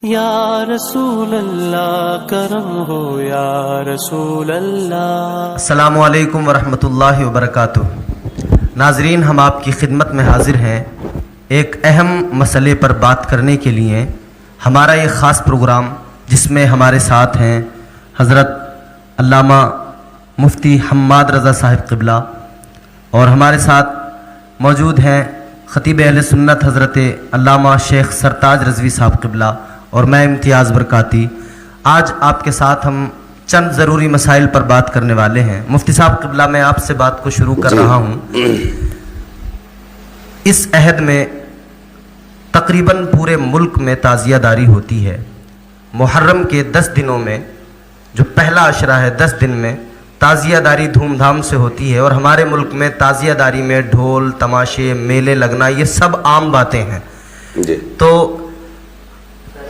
یا رسول اللہ کرم ہو یا رسول اللہ۔ السلام علیکم ورحمۃ اللہ وبرکاتہ۔ ناظرین، ہم آپ کی خدمت میں حاضر ہیں ایک اہم مسئلے پر بات کرنے کے لیے۔ ہمارا یہ خاص پروگرام جس میں ہمارے ساتھ ہیں حضرت علامہ مفتی حماد رضا صاحب قبلہ، اور ہمارے ساتھ موجود ہیں خطیب اہل سنت حضرت علامہ شیخ سرتاج رضوی صاحب قبلہ، اور میں امتیاز برکاتی۔ آج آپ کے ساتھ ہم چند ضروری مسائل پر بات کرنے والے ہیں۔ مفتی صاحب قبلہ، میں آپ سے بات کو شروع کر رہا ہوں۔ اس عہد میں تقریباً پورے ملک میں تعزیہ داری ہوتی ہے۔ محرم کے 10 دنوں میں جو پہلا عشرہ ہے، 10 دن میں تعزیہ داری دھوم دھام سے ہوتی ہے، اور ہمارے ملک میں تعزیہ داری میں ڈھول تماشے میلے لگنا یہ سب عام باتیں ہیں جی۔ تو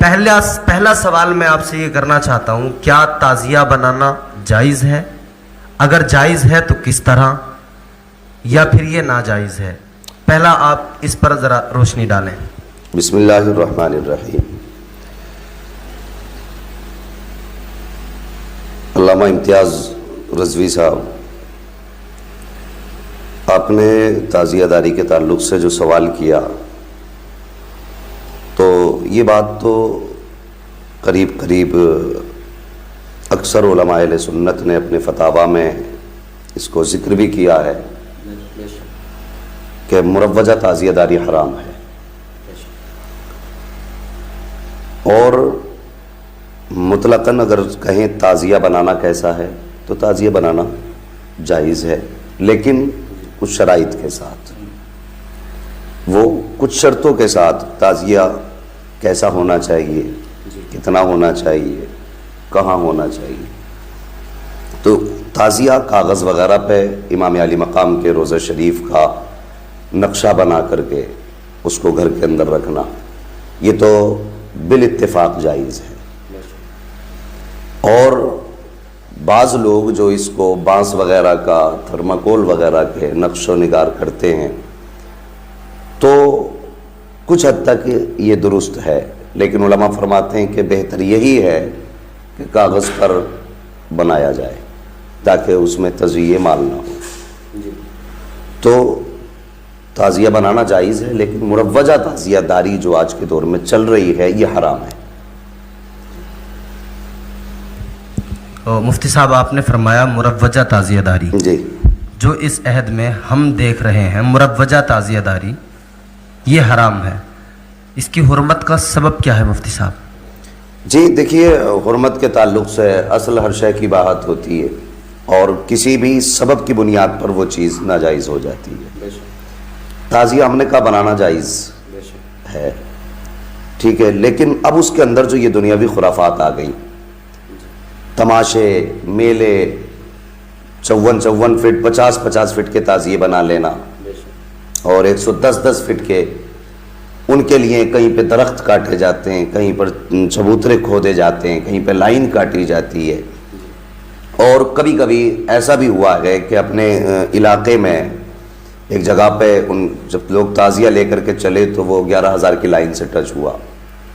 پہلا سوال میں آپ سے یہ کرنا چاہتا ہوں، کیا تعزیہ بنانا جائز ہے؟ اگر جائز ہے تو کس طرح، یا پھر یہ ناجائز ہے؟ پہلا آپ اس پر ذرا روشنی ڈالیں۔ بسم اللہ الرحمن الرحیم۔ علامہ امتیاز رضوی صاحب، آپ نے تعزیہ داری کے تعلق سے جو سوال کیا، تو یہ بات تو قریب اکثر علماء اہل سنت نے اپنے فتاویٰ میں اس کو ذکر بھی کیا ہے کہ مروجہ تعزیہ داری حرام ہے، اور مطلقاً اگر کہیں تعزیہ بنانا کیسا ہے تو تعزیہ بنانا جائز ہے، لیکن کچھ شرائط کے ساتھ، وہ کچھ شرطوں کے ساتھ۔ تعزیہ کیسا ہونا چاہیے، کتنا ہونا چاہیے، کہاں ہونا چاہیے؟ تو تعزیہ کاغذ وغیرہ پہ امام علی مقام کے روضہ شریف کا نقشہ بنا کر کے اس کو گھر کے اندر رکھنا، یہ تو بالاتفاق جائز ہے۔ اور بعض لوگ جو اس کو بانس وغیرہ کا، تھرماکول وغیرہ کے نقش و نگار کرتے ہیں، تو کچھ حد تک یہ درست ہے، لیکن علماء فرماتے ہیں کہ بہتر یہی ہے کہ کاغذ پر بنایا جائے تاکہ اس میں تزیہ مال نہ ہو۔ تو تعزیہ بنانا جائز ہے، لیکن مروجہ تعزیہ داری جو آج کے دور میں چل رہی ہے یہ حرام ہے۔ مفتی صاحب، آپ نے فرمایا مروجہ تعزیہ داری جی، جو اس عہد میں ہم دیکھ رہے ہیں، مروجہ تعزیہ داری یہ حرام ہے، اس کی حرمت کا سبب کیا ہے مفتی صاحب؟ جی دیکھیے، حرمت کے تعلق سے اصل ہر شے کی بات ہوتی ہے، اور کسی بھی سبب کی بنیاد پر وہ چیز ناجائز ہو جاتی ہے۔ تعزیہ ہم نے کہا بنانا جائز ہے، ٹھیک ہے، لیکن اب اس کے اندر جو یہ دنیاوی خرافات آ گئیں، تماشے میلے، 54 فٹ 50 فٹ کے تعزیے بنا لینا، اور 110 فٹ کے، ان کے لیے کہیں پہ درخت کاٹے جاتے ہیں، کہیں پر چبوترے کھودے جاتے ہیں، کہیں پہ لائن کاٹی جاتی ہے۔ اور کبھی کبھی ایسا بھی ہوا ہے کہ اپنے علاقے میں ایک جگہ پہ جب لوگ تعزیہ لے کر کے چلے تو وہ 11,000 کی لائن سے ٹچ ہوا،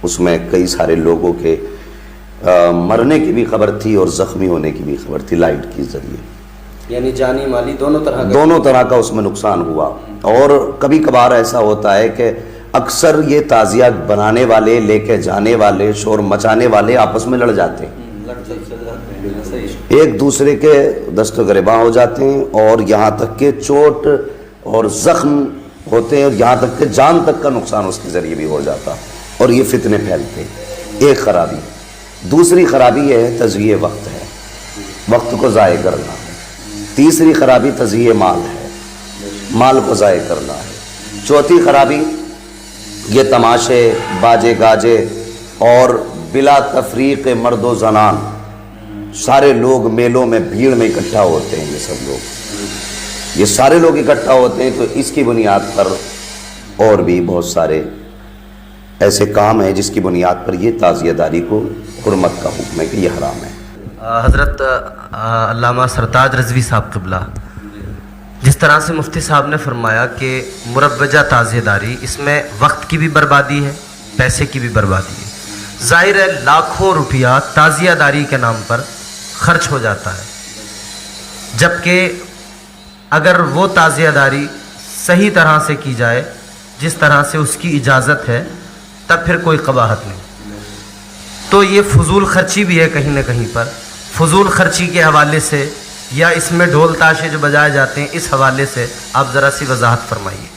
اس میں کئی سارے لوگوں کے مرنے کی بھی خبر تھی اور زخمی ہونے کی بھی خبر تھی لائٹ کے ذریعے، یعنی جانی مالی دونوں طرح کا اس میں نقصان ہوا۔ اور کبھی کبھار ایسا ہوتا ہے کہ اکثر یہ تعزیہ بنانے والے، لے کے جانے والے، شور مچانے والے آپس میں لڑ جاتے ہیں، ایک دوسرے کے دست و گریباں ہو جاتے ہیں، اور یہاں تک کہ چوٹ اور زخم ہوتے ہیں، اور یہاں تک کہ جان تک کا نقصان اس کے ذریعے بھی ہو جاتا، اور یہ فتنے پھیلتے ہیں۔ ایک خرابی۔ دوسری خرابی یہ ہے تضییع وقت ہے، وقت کو ضائع کرنا۔ تیسری خرابی تضییع مال ہے، مال کو ضائع کرنا ہے۔ چوتھی خرابی یہ تماشے، باجے گاجے، اور بلا تفریق مرد و زنان، سارے لوگ میلوں میں بھیڑ میں اکٹھا ہوتے ہیں، یہ سارے لوگ اکٹھا ہوتے ہیں، تو اس کی بنیاد پر اور بھی بہت سارے ایسے کام ہیں جس کی بنیاد پر یہ تعزیہ داری کو حرمت کا حکم ہے کہ یہ حرام ہے۔ حضرت علامہ سرتاج رضوی صاحب قبلہ، جس طرح سے مفتی صاحب نے فرمایا کہ مروجہ تعزیہ داری، اس میں وقت کی بھی بربادی ہے، پیسے کی بھی بربادی ہے۔ ظاہر ہے لاکھوں روپیہ تعزیہ داری کے نام پر خرچ ہو جاتا ہے، جبکہ اگر وہ تعزیہ داری صحیح طرح سے کی جائے جس طرح سے اس کی اجازت ہے تب پھر کوئی قباحت نہیں۔ تو یہ فضول خرچی بھی ہے کہیں نہ کہیں پر۔ فضول خرچی کے حوالے سے یا اس میں ڈھول تاشے جو بجائے جاتے ہیں اس حوالے سے آپ ذرا سی وضاحت فرمائیے۔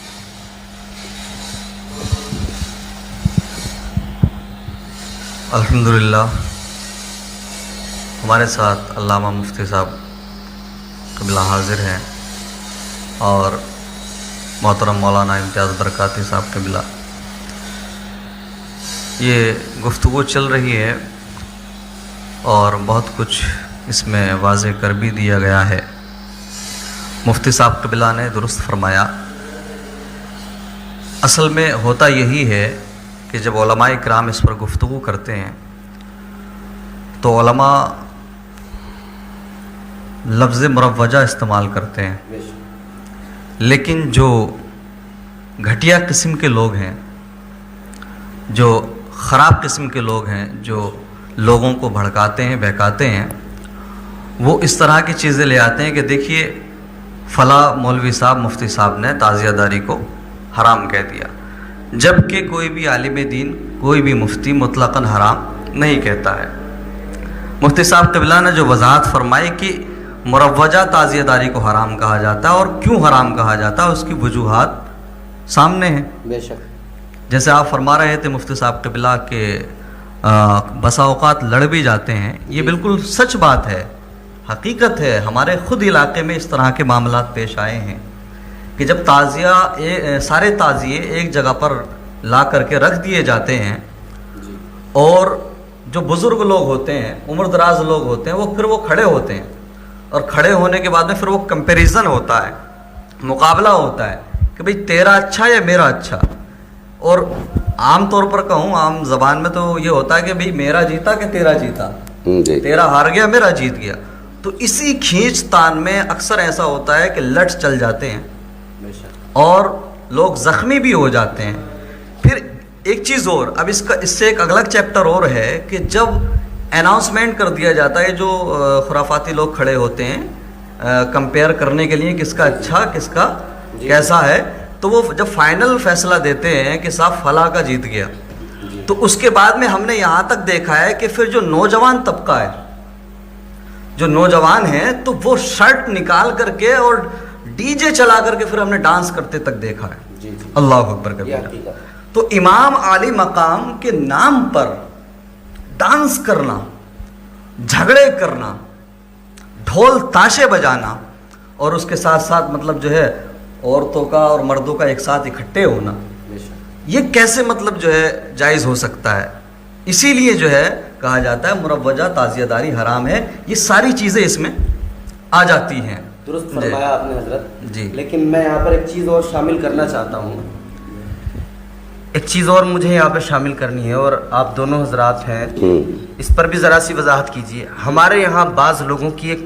الحمدللہ ہمارے ساتھ علامہ مفتی صاحب قبلہ حاضر ہیں اور محترم مولانا امتیاز برکاتی صاحب قبلہ۔ یہ گفتگو چل رہی ہے اور بہت کچھ اس میں واضح کر بھی دیا گیا ہے۔ مفتی صاحب قبلہ نے درست فرمایا۔ اصل میں ہوتا یہی ہے کہ جب علماء کرام اس پر گفتگو کرتے ہیں تو علماء لفظ مروجہ استعمال کرتے ہیں، لیکن جو گھٹیا قسم کے لوگ ہیں، جو خراب قسم کے لوگ ہیں، جو لوگوں کو بھڑکاتے ہیں، بہکاتے ہیں، وہ اس طرح کی چیزیں لے آتے ہیں کہ دیکھیے فلاں مولوی صاحب، مفتی صاحب نے تعزیہ داری کو حرام کہہ دیا، جبکہ کوئی بھی عالم دین، کوئی بھی مفتی مطلقاً حرام نہیں کہتا ہے۔ مفتی صاحب قبلہ نے جو وضاحت فرمائی کہ مروجہ تعزیہ داری کو حرام کہا جاتا ہے اور کیوں حرام کہا جاتا ہے، اس کی وجوہات سامنے ہیں۔ بے شک جیسے آپ فرما رہے تھے مفتی صاحب قبلہ کہ بسا اوقات لڑ بھی جاتے ہیں، یہ بالکل سچ بات ہے، حقیقت ہے۔ ہمارے خود علاقے میں اس طرح کے معاملات پیش آئے ہیں کہ جب تعزیہ سارے تعزیے ایک جگہ پر لا کر کے رکھ دیے جاتے ہیں اور جو بزرگ لوگ ہوتے ہیں، عمر دراز لوگ ہوتے ہیں، وہ کھڑے ہوتے ہیں اور کھڑے ہونے کے بعد میں پھر وہ کمپیریزن ہوتا ہے، مقابلہ ہوتا ہے کہ بھئی تیرا اچھا یا میرا اچھا۔ اور عام طور پر کہوں، عام زبان میں تو یہ ہوتا ہے کہ بھئی میرا جیتا کہ تیرا جیتا، تیرا ہار گیا میرا جیت گیا۔ تو اسی کھینچ تان میں اکثر ایسا ہوتا ہے کہ لٹ چل جاتے ہیں اور لوگ زخمی بھی ہو جاتے ہیں۔ پھر ایک چیز اور، اب اس سے ایک اگلا چیپٹر اور ہے کہ جب اناؤنسمنٹ کر دیا جاتا ہے، جو خرافاتی لوگ کھڑے ہوتے ہیں کمپیئر کرنے کے لیے کس کا اچھا کس کا کیسا ہے، تو وہ جب فائنل فیصلہ دیتے ہیں کہ صاحب فلاں کا جیت گیا، تو اس کے بعد میں ہم نے یہاں تک دیکھا ہے کہ پھر جو نوجوان طبقہ ہے، جو نوجوان ہیں، تو وہ شرٹ نکال کر کے اور ڈی جے چلا کر کے پھر ہم نے ڈانس کرتے تک دیکھا ہے۔ اللہ اکبر کبیرہ۔ تو امام عالی مقام کے نام پر ڈانس کرنا، جھگڑے کرنا، ڈھول تاشے بجانا اور اس کے ساتھ ساتھ مطلب جو ہے عورتوں کا اور مردوں کا ایک ساتھ اکٹھے ہونا، یہ کیسے مطلب جو ہے جائز ہو سکتا ہے؟ اسی لیے جو ہے کہا جاتا ہے مروجہ تعزیہ داری حرام ہے۔ یہ ساری چیزیں اس میں آ جاتی ہیں۔ درست فرمایا آپ نے حضرت جی۔ لیکن میں یہاں پر ایک چیز اور شامل کرنا چاہتا ہوں۔ ایک چیز اور مجھے یہاں پہ شامل کرنی ہے اور آپ دونوں حضرات ہیں، اس پر بھی ذرا سی وضاحت کیجیے۔ ہمارے یہاں بعض لوگوں کی ایک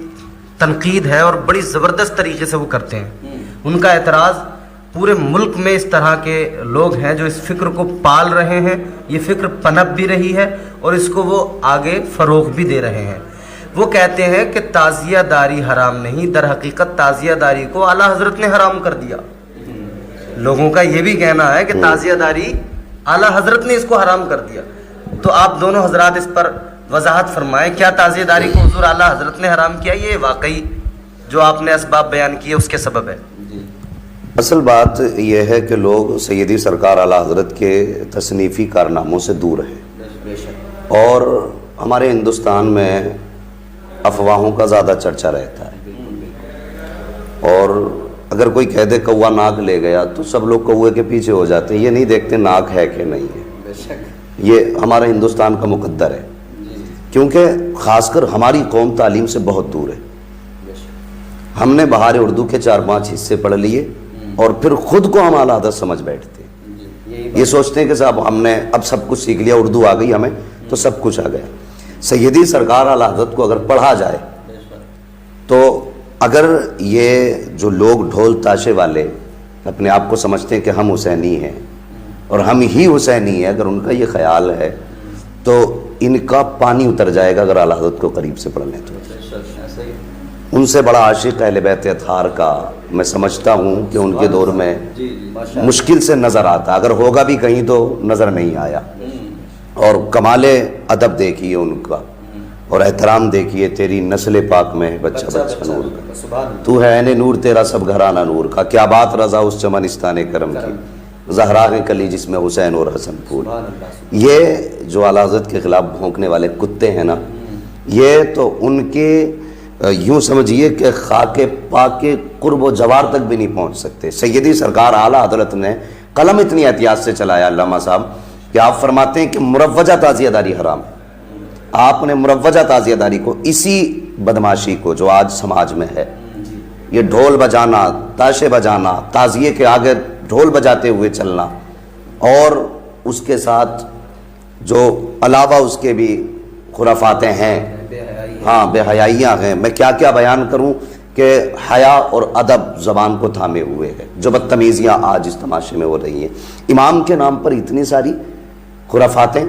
تنقید ہے اور بڑی زبردست طریقے سے وہ کرتے ہیں۔ ان کا اعتراض پورے ملک میں اس طرح کے لوگ ہیں جو اس فکر کو پال رہے ہیں، یہ فکر پنپ بھی رہی ہے اور اس کو وہ آگے فروغ بھی دے رہے ہیں۔ وہ کہتے ہیں کہ تعزیہ داری حرام نہیں، در حقیقت تعزیہ داری کو اعلیٰ حضرت نے حرام کر دیا۔ لوگوں کا یہ بھی کہنا ہے کہ تعزیہ داری اعلیٰ حضرت نے اس کو حرام کر دیا۔ تو آپ دونوں حضرات اس پر وضاحت فرمائیں، کیا تعزیہ داری کو حضور اعلیٰ حضرت نے حرام کیا؟ یہ واقعی جو آپ نے اسباب بیان کیے اس کے سبب ہے؟ اصل بات یہ ہے کہ لوگ سیدی سرکار اعلیٰ حضرت کے تصنیفی کارناموں سے دور ہیں، اور ہمارے ہندوستان میں افواہوں کا زیادہ چرچا رہتا ہے، اور اگر کوئی کہہ دے کوا ناک لے گیا تو سب لوگ کوے کے پیچھے ہو جاتے ہیں، یہ نہیں دیکھتے ناک ہے کہ نہیں ہے۔ یہ ہمارے ہندوستان کا مقدر ہے، کیونکہ خاص کر ہماری قوم تعلیم سے بہت دور ہے۔ ہم نے بہار اردو کے 4-5 حصے پڑھ لیے اور پھر خود کو ہم اعلیٰ حضرت سمجھ بیٹھتے ہیں، یہ سوچتے ہیں کہ صاحب ہم نے اب سب کچھ سیکھ لیا، اردو آ گئی ہمیں تو سب کچھ آ گیا۔ سیدی سرکار اعلیٰ حضرت کو اگر پڑھا جائے تو اگر یہ جو لوگ ڈھول تاشے والے اپنے آپ کو سمجھتے ہیں کہ ہم حسینی ہیں اور ہم ہی حسینی ہیں، اگر ان کا یہ خیال ہے تو ان کا پانی اتر جائے گا اگر اعلیٰ حضرت کو قریب سے پڑھ لیں تو. ان سے بڑا عاشق اہل بیت اطہار کا میں سمجھتا ہوں کہ ان کے دور میں مشکل سے نظر آتا، اگر ہوگا بھی کہیں تو نظر نہیں آیا. اور کمال ادب دیکھیے ان کا اور احترام دیکھیے. تیری نسل پاک میں بچہ بچہ نور کا، تو ہے عین نور تیرا سب گھرانہ نور کا. کیا بات رضا اس چمنستان کرم کی، زہرا ہے کلی جس میں حسین اور حسن پھول. یہ جو اعلیٰ حضرت کے خلاف بھونکنے والے کتے ہیں نا، یہ تو ان کے یوں سمجھیے کہ خاک پاک کے قرب و جوار تک بھی نہیں پہنچ سکتے. سیدی سرکار اعلیٰ حضرت نے قلم اتنی احتیاط سے چلایا علامہ صاحب کہ آپ فرماتے ہیں کہ مروجہ تعزیہ داری حرام ہے. آپ نے مروجہ تعزیہ داری کو، اسی بدماشی کو جو آج سماج میں ہے، یہ ڈھول بجانا، تاشے بجانا، تعزیے کے آگے ڈھول بجاتے ہوئے چلنا، اور اس کے ساتھ جو علاوہ اس کے بھی خرافاتیں ہیں، ہاں بے حیائیاں ہیں. میں کیا کیا بیان کروں کہ حیا اور ادب زبان کو تھامے ہوئے ہے. جو بدتمیزیاں آج اس تماشے میں ہو رہی ہیں، امام کے نام پر اتنی ساری خرافاتیں.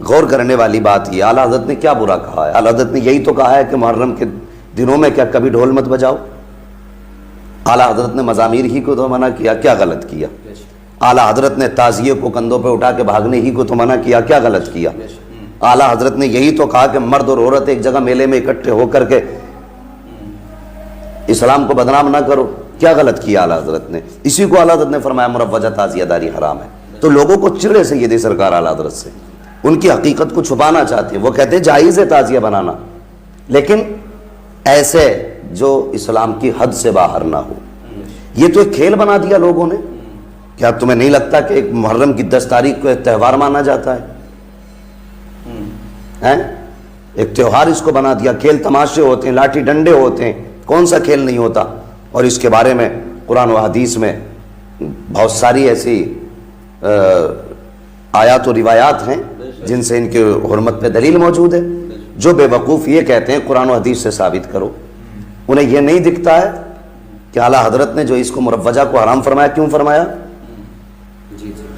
غور کرنے والی بات یہ، اعلیٰ حضرت نے کیا برا کہا ہے؟ اعلیٰ حضرت نے یہی تو کہا ہے کہ محرم کے دنوں میں کیا کبھی ڈھول مت بجاؤ. اعلیٰ حضرت نے مزامیر ہی کو تو منع کیا، کیا غلط کیا؟ اعلیٰ حضرت نے تعزیے کو کندھوں پہ اٹھا کے بھاگنے ہی کو تو منع کیا، کیا غلط کیا؟ اعلیٰ حضرت نے یہی تو کہا کہ مرد اور عورت ایک جگہ میلے میں اکٹھے ہو کر کے اسلام کو بدنام نہ کرو، کیا غلط کیا اعلیٰ حضرت نے؟ اسی کو اعلیٰ حضرت نے فرمایا مروجہ تعزیہ داری حرام ہے. تو لوگوں کو چڑے سیدی سرکار اعلیٰ حضرت سے، ان کی حقیقت کو چھپانا چاہتے ہیں. وہ کہتے ہیں جائز ہے تعزیہ بنانا، لیکن ایسے جو اسلام کی حد سے باہر نہ ہو. یہ تو ایک کھیل بنا دیا لوگوں نے. کیا تمہیں نہیں لگتا کہ ایک محرم کی 10 تاریخ کو ایک تہوار مانا جاتا ہے؟ ایک تہوار اس کو بنا دیا. کھیل تماشے ہوتے ہیں، لاٹھی ڈنڈے ہوتے ہیں، کون سا کھیل نہیں ہوتا؟ اور اس کے بارے میں قرآن و حدیث میں بہت ساری ایسی آیات و روایات ہیں جن سے ان کی حرمت پہ دلیل موجود ہے. جو بے وقوف یہ کہتے ہیں قرآن و حدیث سے ثابت کرو، انہیں یہ نہیں دکھتا ہے کہ اعلیٰ حضرت نے جو اس کو مروجہ کو حرام فرمایا، کیوں فرمایا؟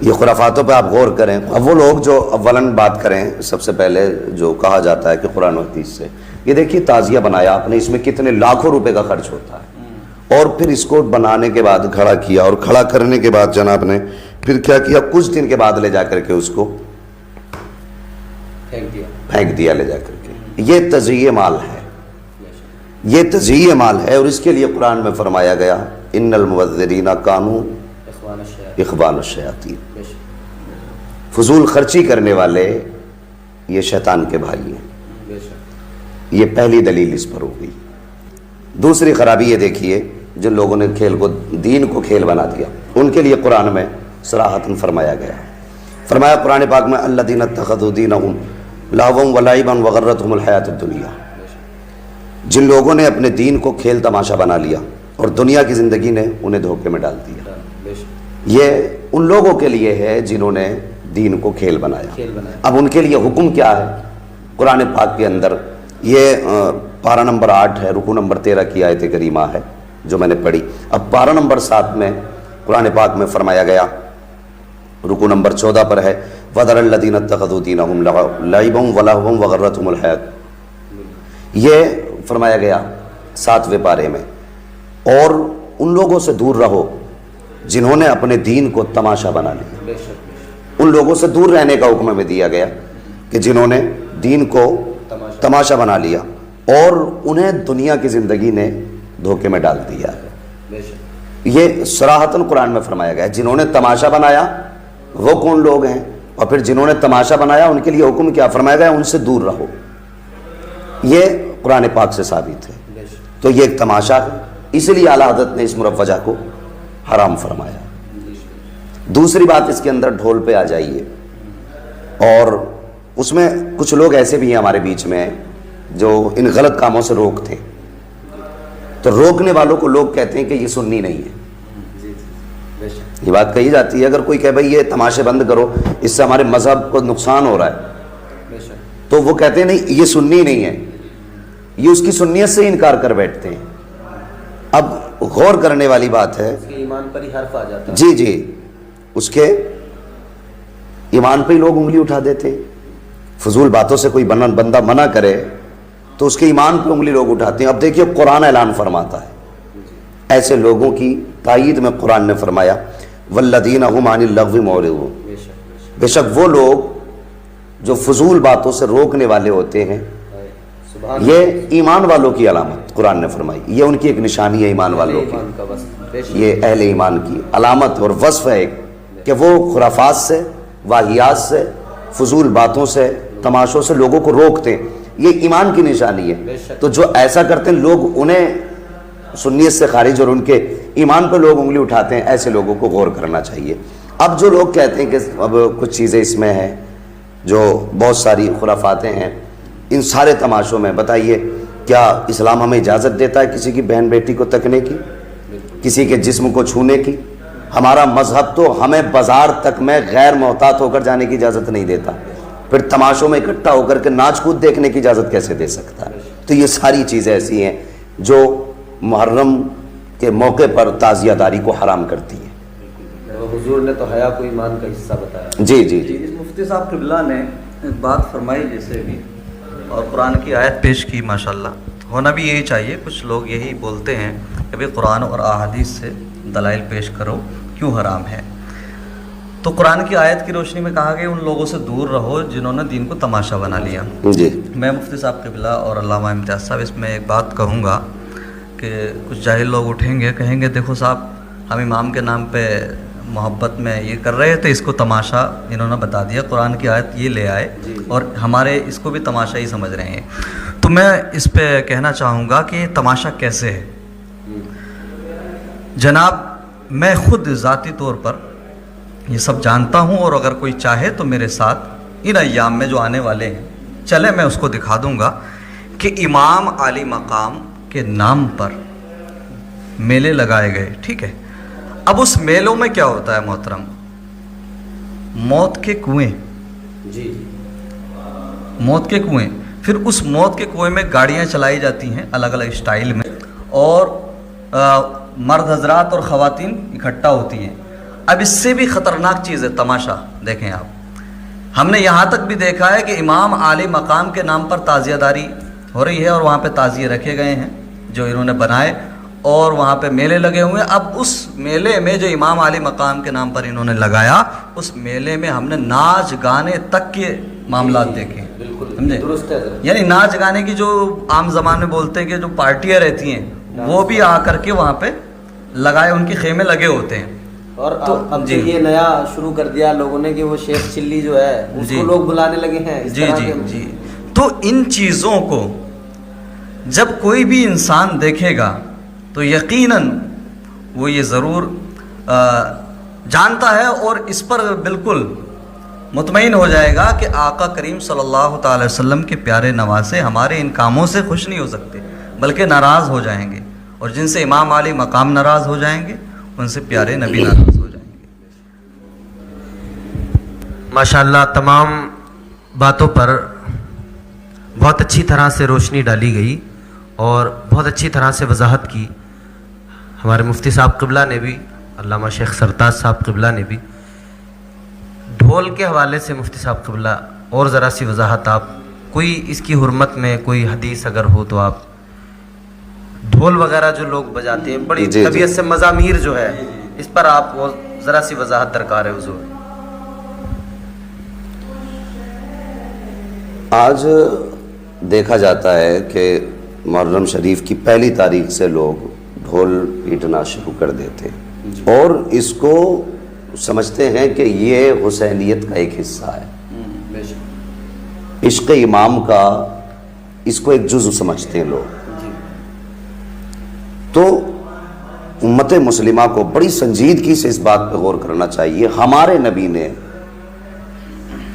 یہ خرافاتوں پہ آپ غور کریں. اب وہ لوگ جو اولاً بات کریں، سب سے پہلے جو کہا جاتا ہے کہ قرآن و حدیث سے، یہ دیکھیے تعزیہ بنایا آپ نے، اس میں کتنے لاکھوں روپے کا خرچ ہوتا ہے. اور پھر اس کو بنانے کے بعد کھڑا کیا، اور کھڑا کرنے کے بعد جناب نے پھر کیا کیا؟ کچھ دن کے بعد لے جا کر کے اس کو پھینک دیا لے جا کر کے. یہ تزیہ مال ہے، یہ تزیہ مال ہے. اور اس کے لیے قرآن میں فرمایا گیا ان المبذرین کانوا اخوان الشیاطین. فضول خرچی کرنے والے یہ شیطان کے بھائی ہیں. یہ پہلی دلیل اس پر ہو گئی. دوسری خرابی یہ دیکھیے، جن لوگوں نے کھیل کو، دین کو کھیل بنا دیا، ان کے لیے قرآن میں صراحتاً فرمایا گیا. فرمایا قرآن پاک میں الذین اتخذوا دینہم لہوا ولعبا وغرتہم الحیاۃ الدنیا. جن لوگوں نے اپنے دین کو کھیل تماشا بنا لیا اور دنیا کی زندگی نے انہیں دھوکے میں ڈال دیا. یہ ان لوگوں کے لیے ہے جنہوں نے دین کو کھیل بنایا. اب ان کے لیے حکم کیا ہے قرآن پاک کے اندر؟ یہ پارہ نمبر 8 ہے، رکوع نمبر 13 کی آیت کریمہ ہے جو میں نے پڑھی. اب پارہ نمبر 7 میں قرآن پاک میں فرمایا گیا، رکوع نمبر 14 پر ہے وَذَرَ الَّذِينَ اتَّخَذُوا دِينَهُمْ لَعِبًا وَلَهْوًا وَغَرَّتْهُمُ الْحَيَاةُ. یہ فرمایا گیا 7ویں پارے میں. اور ان لوگوں سے دور رہو جنہوں نے اپنے دین کو تماشا بنا لیا. ان لوگوں سے دور رہنے کا حکم ہمیں دیا گیا کہ جنہوں نے دین کو تماشا بنا لیا اور انہیں دنیا کی زندگی نے دھوکے میں ڈال دیا ہے. یہ صراحتاً قرآن میں فرمایا گیا ہے. جنہوں نے تماشا بنایا وہ کون لوگ ہیں، اور پھر جنہوں نے تماشا بنایا ان کے لیے حکم کیا فرمایا گیا؟ ان سے دور رہو. یہ قرآن پاک سے ثابت ہے. تو یہ ایک تماشا ہے، اس لیے اعلیٰ حضرت نے اس مروجہ کو حرام فرمایا. دوسری بات اس کے اندر ڈھول پہ آ جائیے. اور اس میں کچھ لوگ ایسے بھی ہیں ہمارے بیچ میں جو ان غلط کاموں سے روکتے ہیں. تو روکنے والوں کو لوگ کہتے ہیں کہ یہ سنی نہیں ہے. یہ بات کہی جاتی ہے. اگر کوئی کہے بھائی یہ تماشے بند کرو، اس سے ہمارے مذہب کو نقصان ہو رہا ہے، تو وہ کہتے ہیں نہیں یہ سنی نہیں ہے، یہ اس کی سنیت سے انکار کر بیٹھتے ہیں. اب غور کرنے والی بات ہے، اس کے ایمان پر ہی حرف آ جاتا ہے. جی جی، اس کے ایمان پہ ہی لوگ انگلی اٹھا دیتے ہیں. فضول باتوں سے کوئی بندہ منع کرے تو اس کے ایمان پہ انگلی لوگ اٹھاتے ہیں. اب دیکھیے قرآن اعلان فرماتا ہے ایسے لوگوں کی تائید میں. قرآن نے فرمایا والذین هم عن اللغو معرضون، بے شک وہ لوگ جو فضول باتوں سے روکنے والے ہوتے ہیں یہ ایمان والوں کی علامت قرآن نے فرمائی. یہ ان کی ایک نشانی ہے ایمان والوں کی، یہ اہل ایمان کی علامت اور وصف ہے کہ وہ خرافات سے، واہیات سے، فضول باتوں سے، تماشوں سے لوگوں کو روکتے ہیں. یہ ایمان کی نشانی ہے. تو جو ایسا کرتے ہیں لوگ انہیں سنیت سے خارج اور ان کے ایمان پہ لوگ انگلی اٹھاتے ہیں، ایسے لوگوں کو غور کرنا چاہیے. اب جو لوگ کہتے ہیں کہ اب کچھ چیزیں اس میں ہیں جو بہت ساری خرافاتیں ہیں ان سارے تماشوں میں، بتائیے کیا اسلام ہمیں اجازت دیتا ہے کسی کی بہن بیٹی کو تکنے کی، کسی کے جسم کو چھونے کی؟ ہمارا مذہب تو ہمیں بازار تک میں غیر محتاط ہو کر جانے کی اجازت نہیں دیتا، پھر تماشوں میں اکٹھا ہو کر کے ناچ کود دیکھنے کی اجازت کیسے دے سکتا ہے؟ تو یہ ساری چیزیں ایسی ہیں جو محرم کے موقع پر تعزیہ داری کو حرام کرتی ہیں. حضور نے تو حیا کو ایمان کا حصہ بتایا. جی جی جی. اس مفتی صاحب قبلہ نے ایک بات فرمائی جیسے بھی، اور قرآن کی آیت پیش کی. ماشاءاللہ ہونا بھی یہی چاہیے. کچھ لوگ یہی بولتے ہیں کہ بھئی قرآن اور احادیث سے دلائل پیش کرو کیوں حرام ہے. تو قرآن کی آیت کی روشنی میں کہا کہ ان لوگوں سے دور رہو جنہوں نے دین کو تماشا بنا لیا. جی میں مفتی صاحب قبلہ اور علامہ امتیاز صاحب اس میں ایک بات کہوں گا کہ کچھ جاہل لوگ اٹھیں گے کہیں گے دیکھو صاحب ہم امام کے نام پہ محبت میں یہ کر رہے تھے، اس کو تماشا انہوں نے بتا دیا، قرآن کی آیت یہ لے آئے اور ہمارے اس کو بھی تماشا ہی سمجھ رہے ہیں. تو میں اس پہ کہنا چاہوں گا کہ تماشا کیسے ہے. جناب میں خود ذاتی طور پر یہ سب جانتا ہوں، اور اگر کوئی چاہے تو میرے ساتھ ان ایام میں جو آنے والے ہیں چلے میں اس کو دکھا دوں گا کہ امام عالی مقام کے نام پر میلے لگائے گئے. ٹھیک ہے، اب اس میلوں میں کیا ہوتا ہے محترم؟ موت کے کنویں. جی موت کے کنویں. پھر اس موت کے کنویں میں گاڑیاں چلائی جاتی ہیں الگ الگ اسٹائل میں، اور مرد حضرات اور خواتین اکٹھا ہوتی ہیں. اب اس سے بھی خطرناک چیز ہے تماشا. دیکھیں آپ، ہم نے یہاں تک بھی دیکھا ہے کہ امام عالی مقام کے نام پر تعزیہ داری ہو رہی ہے، اور وہاں پہ تعزیے رکھے گئے ہیں جو انہوں نے بنائے، اور وہاں پہ میلے لگے ہوئے ہیں. اب اس میلے میں جو امام عالی مقام کے نام پر انہوں نے لگایا، اس میلے میں ہم نے ناچ گانے تک کے معاملات دیکھے. سمجھے؟ درست ہے. یعنی ناچ گانے کی جو عام زبان میں بولتے ہیں کہ جو پارٹیاں رہتی ہیں وہ بھی آ کر کے وہاں پہ لگائے، ان کے خیمے لگے ہوتے ہیں. اور اب تو یہ نیا شروع کر دیا لوگوں نے کہ وہ شیخ چلی جو ہے اس کو لوگ بلانے لگے ہیں. جی جی جی. تو ان چیزوں کو جب کوئی بھی انسان دیکھے گا تو یقیناً وہ یہ ضرور جانتا ہے اور اس پر بالکل مطمئن ہو جائے گا کہ آقا کریم صلی اللہ تعالی وسلم کے پیارے نواسے ہمارے ان کاموں سے خوش نہیں ہو سکتے بلکہ ناراض ہو جائیں گے، اور جن سے امام علی مقام ناراض ہو جائیں گے ان سے پیارے نبی ناراض ہو جائیں گے. ماشاءاللہ تمام باتوں پر بہت اچھی طرح سے روشنی ڈالی گئی اور بہت اچھی طرح سے وضاحت کی. ہمارے مفتی صاحب قبلہ نے بھی، علامہ شیخ سرتاج صاحب قبلہ نے بھی. ڈھول کے حوالے سے مفتی صاحب قبلہ اور ذرا سی وضاحت آپ، کوئی اس کی حرمت میں کوئی حدیث اگر ہو تو آپ. ڈھول وغیرہ جو لوگ بجاتے ہیں بڑی طبیعت سے، مزامیر جو ہے اس پر آپ وہ ذرا سی وضاحت درکار ہے حضور. آج دیکھا جاتا ہے کہ محرم شریف کی پہلی تاریخ سے لوگ ڈھول پیٹنا شروع کر دیتے ہیں اور اس کو سمجھتے ہیں کہ یہ حسینیت کا ایک حصہ ہے، عشق امام کا اس کو ایک جزو سمجھتے ہیں لوگ. تو امت مسلمہ کو بڑی سنجیدگی سے اس بات پہ غور کرنا چاہیے. ہمارے نبی نے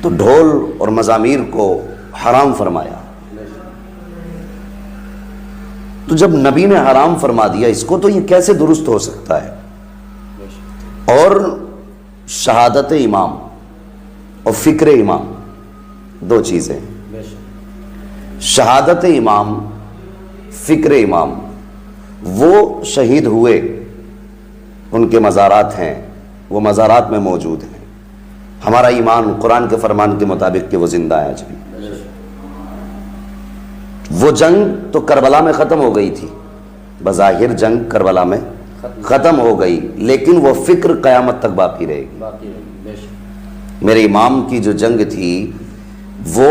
تو ڈھول اور مزامیر کو حرام فرمایا. تو جب نبی نے حرام فرما دیا اس کو تو یہ کیسے درست ہو سکتا ہے؟ اور شہادت امام اور فکر امام دو چیزیں. شہادت امام، فکر امام، وہ شہید ہوئے، ان کے مزارات ہیں، وہ مزارات میں موجود ہیں. ہمارا ایمان قرآن کے فرمان کے مطابق کہ وہ زندہ ہے آج بھی. وہ جنگ تو کربلا میں ختم ہو گئی تھی، بظاہر جنگ کربلا میں ختم ہو گئی، لیکن وہ فکر قیامت تک باقی رہے گی۔ میرے امام کی جو جنگ تھی وہ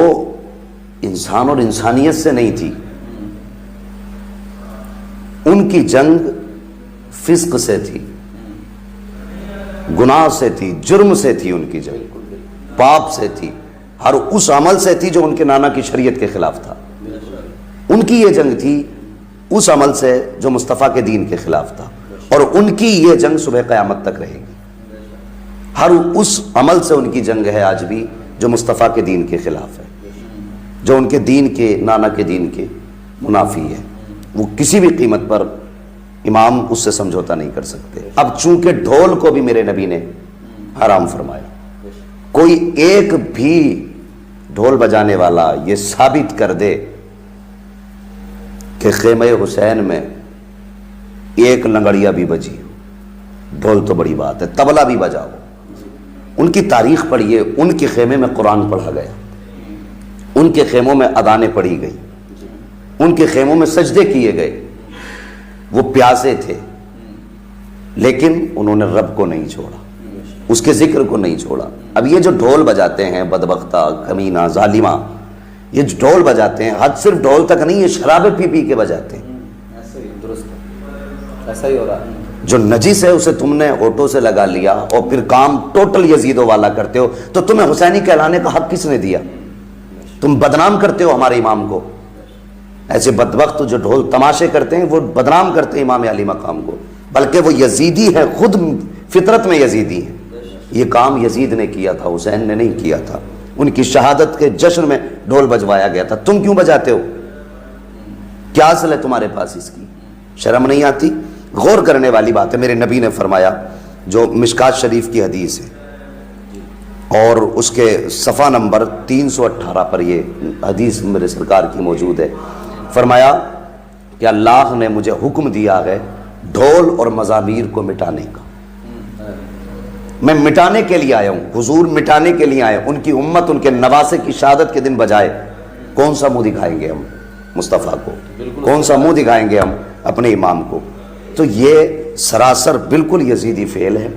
انسان اور انسانیت سے نہیں تھی، ان کی جنگ فسق سے تھی، گناہ سے تھی، جرم سے تھی، ان کی جنگ پاپ سے تھی، ہر اس عمل سے تھی جو ان کے نانا کی شریعت کے خلاف تھا۔ ان کی یہ جنگ تھی اس عمل سے جو مصطفیٰ کے دین کے خلاف تھا، اور ان کی یہ جنگ صبح قیامت تک رہے گی۔ ہر اس عمل سے ان کی جنگ ہے آج بھی جو مصطفیٰ کے دین کے خلاف ہے، جو ان کے دین کے، نانا کے دین کے منافی ہے۔ وہ کسی بھی قیمت پر امام اس سے سمجھوتا نہیں کر سکتے۔ اب چونکہ ڈھول کو بھی میرے نبی نے حرام فرمایا، کوئی ایک بھی ڈھول بجانے والا یہ ثابت کر دے کہ خیمہ حسین میں ایک لنگڑیا بھی بجی، ڈھول تو بڑی بات ہے، طبلہ بھی بجاؤ، ان کی تاریخ پڑھیے، ان کے خیمے میں قرآن پڑھا گیا، ان کے خیموں میں اذانیں پڑھی گئی، ان کے خیموں میں سجدے کیے گئے، وہ پیاسے تھے لیکن انہوں نے رب کو نہیں چھوڑا، اس کے ذکر کو نہیں چھوڑا۔ اب یہ جو ڈھول بجاتے ہیں بدبختہ، کمینہ، ظالمہ، یہ جو ڈھول بجاتے ہیں، حد صرف ڈھول تک نہیں، یہ شرابیں پی پی کے بجاتے ہیں۔ ایسا ہی ہو رہا ہے۔ جو نجس ہے اسے تم نے ہونٹوں سے لگا لیا اور پھر کام ٹوٹل یزیدوں والا کرتے ہو، تو تمہیں حسینی کہلانے کا حق کس نے دیا؟ تم بدنام کرتے ہو ہمارے امام کو۔ ایسے بدبخت جو ڈھول تماشے کرتے ہیں وہ بدنام کرتے ہیں امام علی مقام کو، بلکہ وہ یزیدی ہے، خود فطرت میں یزیدی ہے۔ یہ کام یزید نے کیا تھا، حسین نے نہیں کیا تھا۔ ان کی شہادت کے جشن میں ڈھول بجوایا گیا تھا، تم کیوں بجاتے ہو؟ کیا اصل ہے تمہارے پاس اس کی؟ شرم نہیں آتی؟ غور کرنے والی بات ہے۔ میرے نبی نے فرمایا، جو مشکات شریف کی حدیث ہے اور اس کے صفحہ نمبر 318 پر یہ حدیث میرے سرکار کی موجود ہے، فرمایا کہ اللہ نے مجھے حکم دیا ہے ڈھول اور مزامیر کو مٹانے کا۔ میں مٹانے کے لیے آیا ہوں، حضور مٹانے کے لیے آئے، ان کی امت ان کے نواسے کی شہادت کے دن بجائے۔ کون سا منہ دکھائیں گے ہم مصطفیٰ کو؟ کون سا منہ دکھائیں گے ہم اپنے امام کو؟ تو یہ سراسر بالکل یزیدی فعل ہے،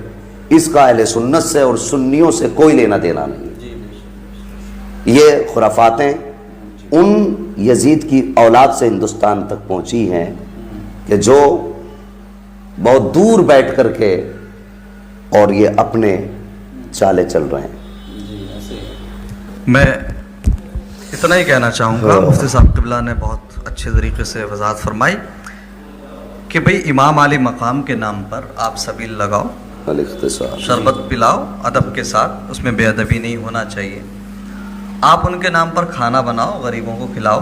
اس کا اہل سنت سے اور سنیوں سے کوئی لینا دینا نہیں۔ یہ خرافاتیں ان یزید کی اولاد سے ہندوستان تک پہنچی ہیں کہ جو بہت دور بیٹھ کر کے اور یہ اپنے چالے چل رہے ہیں۔ میں اتنا ہی کہنا چاہوں گا، مفتی صاحب قبلہ نے بہت اچھے طریقے سے وضاحت فرمائی کہ بھئی امام علی مقام کے نام پر آپ سبیل لگاؤ، شربت پلاؤ ادب کے ساتھ، اس میں بے ادبی نہیں ہونا چاہیے۔ آپ ان کے نام پر کھانا بناؤ، غریبوں کو کھلاؤ،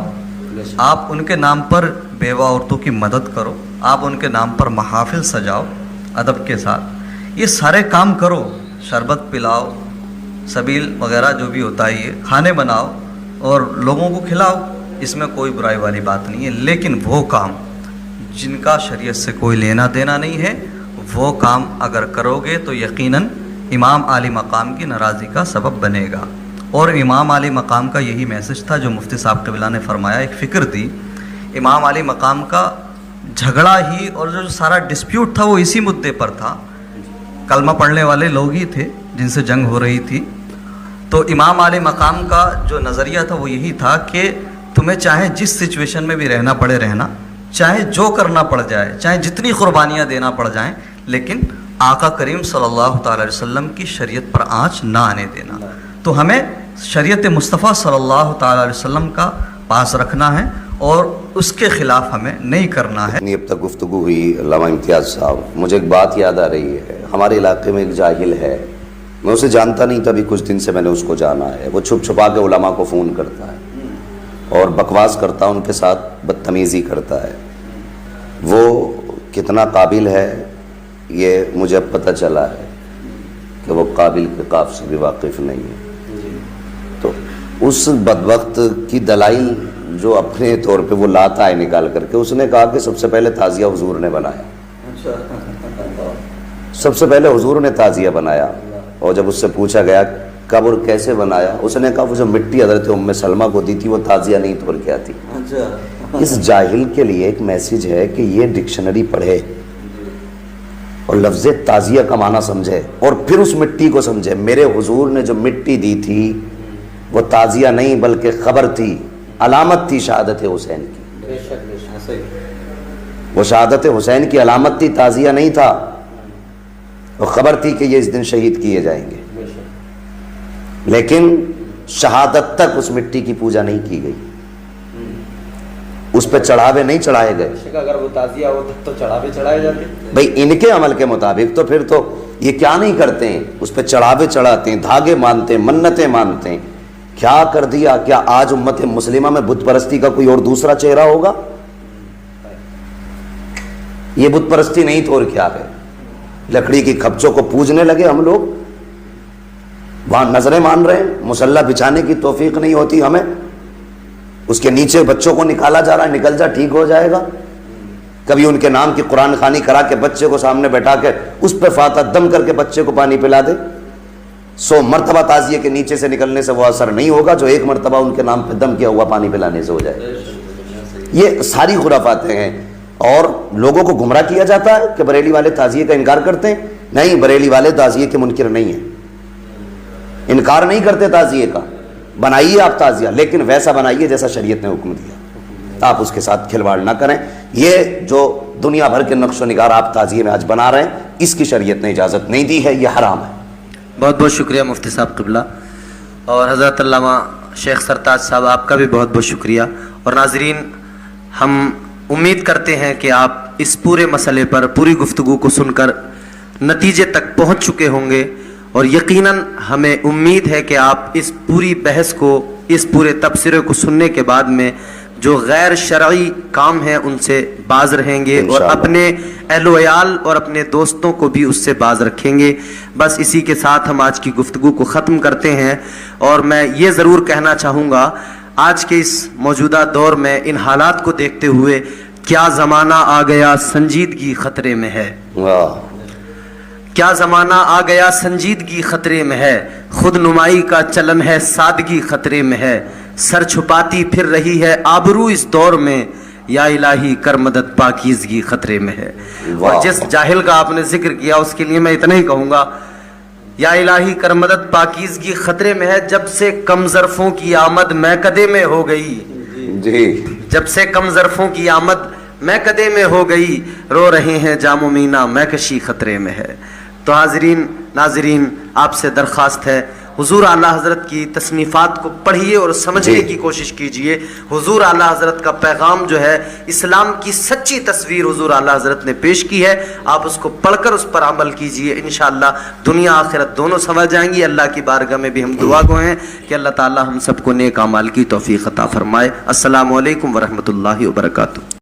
آپ ان کے نام پر بیوہ عورتوں کی مدد کرو، آپ ان کے نام پر محافل سجاؤ ادب کے ساتھ، یہ سارے کام کرو، شربت پلاؤ، سبیل وغیرہ جو بھی ہوتا ہے، یہ کھانے بناؤ اور لوگوں کو کھلاؤ، اس میں کوئی برائی والی بات نہیں ہے۔ لیکن وہ کام جن کا شریعت سے کوئی لینا دینا نہیں ہے، وہ کام اگر کرو گے تو یقیناً امام علی مقام کی ناراضی کا سبب بنے گا۔ اور امام علی مقام کا یہی میسج تھا جو مفتی صاحب قبلہ نے فرمایا، ایک فکر دی۔ امام علی مقام کا جھگڑا ہی اور جو سارا ڈسپیوٹ تھا وہ اسی مدعے پر تھا، کلمہ پڑھنے والے لوگ ہی تھے جن سے جنگ ہو رہی تھی۔ تو امام علی مقام کا جو نظریہ تھا وہ یہی تھا کہ تمہیں چاہے جس سچویشن میں بھی رہنا پڑے رہنا، چاہے جو کرنا پڑ جائے، چاہے جتنی قربانیاں دینا پڑ جائیں، لیکن آقا کریم صلی اللہ تعالی علیہ وسلم کی شریعت پر آنچ نہ آنے دینا۔ تو ہمیں شریعت مصطفیٰ صلی اللہ تعالی علیہ وسلم کا پاس رکھنا ہے اور اس کے خلاف ہمیں نہیں کرنا ہے۔ اب تک گفتگو ہوئی علامہ امتیاز صاحب، مجھے ایک بات یاد آ رہی ہے، ہمارے علاقے میں ایک جاہل ہے، میں اسے جانتا نہیں تھا، ابھی کچھ دن سے میں نے اس کو جانا ہے۔ وہ چھپ چھپا کے علماء کو فون کرتا ہے اور بکواس کرتا، ان کے ساتھ بدتمیزی کرتا ہے۔ وہ کتنا قابل ہے یہ مجھے اب پتہ چلا ہے کہ وہ قابل کے قاف سے بھی واقف نہیں ہے۔ تو اس بدبخت کی دلائل جو اپنے طور پہ وہ لاتا ہے نکال کر کے، اس نے کہا کہ سب سے پہلے تعزیہ حضور نے بنایا، سب سے پہلے حضور نے تعزیہ بنایا۔ اور جب اس سے پوچھا گیا قبر کیسے بنایا؟ اس نے کہا وہ جو مٹی حضرت ام سلمہ کو دی تھی وہ تعزیہ نہیں توڑ کے آتی۔ اس جاہل کے لیے ایک میسیج ہے کہ یہ ڈکشنری پڑھے اور لفظ تعزیہ کا معنی سمجھے اور پھر اس مٹی کو سمجھے۔ میرے حضور نے جو مٹی دی تھی وہ تعزیہ نہیں بلکہ خبر تھی، علامت تھی شہادت حسین کی۔ وہ شہادت حسین کی علامت تھی، تعزیہ نہیں تھا۔ وہ خبر تھی کہ یہ اس دن شہید کیے جائیں گے، لیکن شہادت تک اس مٹی کی پوجا نہیں کی گئی، اس پہ چڑھاوے نہیں چڑھائے گئے۔ اگر وہ تعزیہ ہو تو چڑھاوے چڑھائے جاتے بھئی ان کے عمل کے مطابق تو پھر تو یہ کیا نہیں کرتے ہیں، اس پہ چڑھاوے چڑھاتے ہیں، دھاگے مانتے ہیں، منتیں مانتے ہیں۔ کیا کر دیا؟ کیا آج امت مسلمہ میں بت پرستی کا کوئی اور دوسرا چہرہ ہوگا؟ یہ بت پرستی نہیں تو اور کیا ہے؟ لکڑی کی کھپچوں کو پوجنے لگے ہم لوگ، وہاں نظریں مان رہے ہیں، مصلی بچھانے کی توفیق نہیں ہوتی ہمیں، اس کے نیچے بچوں کو نکالا جا رہا ہے، نکل جا ٹھیک ہو جائے گا۔ کبھی ان کے نام کی قرآن خوانی کرا کے بچے کو سامنے بیٹھا کے اس پہ فاتحہ دم کر کے بچے کو پانی پلا دے۔ 100 مرتبہ تعزیے کے نیچے سے نکلنے سے وہ اثر نہیں ہوگا جو ایک مرتبہ ان کے نام پہ دم کیا ہوا پانی پلانے سے ہو جائے۔ یہ ساری خرافاتیں ہیں اور لوگوں کو گمراہ کیا جاتا ہے کہ بریلی والے تعزیے کا انکار کرتے ہیں۔ نہیں، بریلی والے تعزیے کے منکر نہیں ہیں، انکار نہیں کرتے تعزیے کا۔ بنائیے آپ تعزیہ، لیکن ویسا بنائیے جیسا شریعت نے حکم دیا، آپ اس کے ساتھ کھلواڑ نہ کریں۔ یہ جو دنیا بھر کے نقش و نگار آپ تعزیے میں آج بنا رہے ہیں، اس کی شریعت نے اجازت نہیں دی ہے، یہ حرام ہے۔ بہت بہت شکریہ مفتی صاحب قبلہ، اور حضرت علامہ شیخ سرتاج صاحب آپ کا بھی بہت بہت شکریہ۔ اور ناظرین، ہم امید کرتے ہیں کہ آپ اس پورے مسئلے پر پوری گفتگو کو سن کر نتیجے تک پہنچ چکے ہوں گے، اور یقیناً ہمیں امید ہے کہ آپ اس پوری بحث کو، اس پورے تبصرے کو سننے کے بعد میں جو غیر شرعی کام ہیں ان سے باز رہیں گے اور اپنے اہل و عیال اور اپنے دوستوں کو بھی اس سے باز رکھیں گے۔ بس اسی کے ساتھ ہم آج کی گفتگو کو ختم کرتے ہیں، اور میں یہ ضرور کہنا چاہوں گا آج کے اس موجودہ دور میں ان حالات کو دیکھتے ہوئے کیا زمانہ آ گیا سنجیدگی خطرے میں ہے، کیا زمانہ آ گیا سنجیدگی خطرے میں ہے، خود نمائی کا چلن ہے سادگی خطرے میں ہے، سر چھپاتی پھر رہی ہے آبرو اس دور میں، یا الہی کر مدد پاکیزگی خطرے میں ہے۔ اور جس جاہل کا آپ نے ذکر کیا اس کے لیے میں اتنا ہی کہوں گا، یا الہی کر مدد پاکیزگی خطرے میں ہے، جب سے کم ظرفوں کی آمد میں کدے میں ہو گئی، جی جب سے کم ظرفوں کی آمد میں کدے میں ہو گئی، رو رہے ہیں جام و مینا میں کشی خطرے میں ہے۔ تو حاضرین ناظرین، آپ سے درخواست ہے حضور اعلیٰ حضرت کی تصنیفات کو پڑھیے اور سمجھنے کی کوشش کیجئے۔ حضور اعلیٰ حضرت کا پیغام جو ہے، اسلام کی سچی تصویر حضور اعلیٰ حضرت نے پیش کی ہے، آپ اس کو پڑھ کر اس پر عمل کیجئے، انشاءاللہ دنیا آخرت دونوں سنور جائیں گی۔ اللہ کی بارگاہ میں بھی ہم دعا گو ہیں کہ اللہ تعالی ہم سب کو نیک اعمال کی توفیق عطا فرمائے۔ السلام علیکم ورحمۃ اللہ وبرکاتہ۔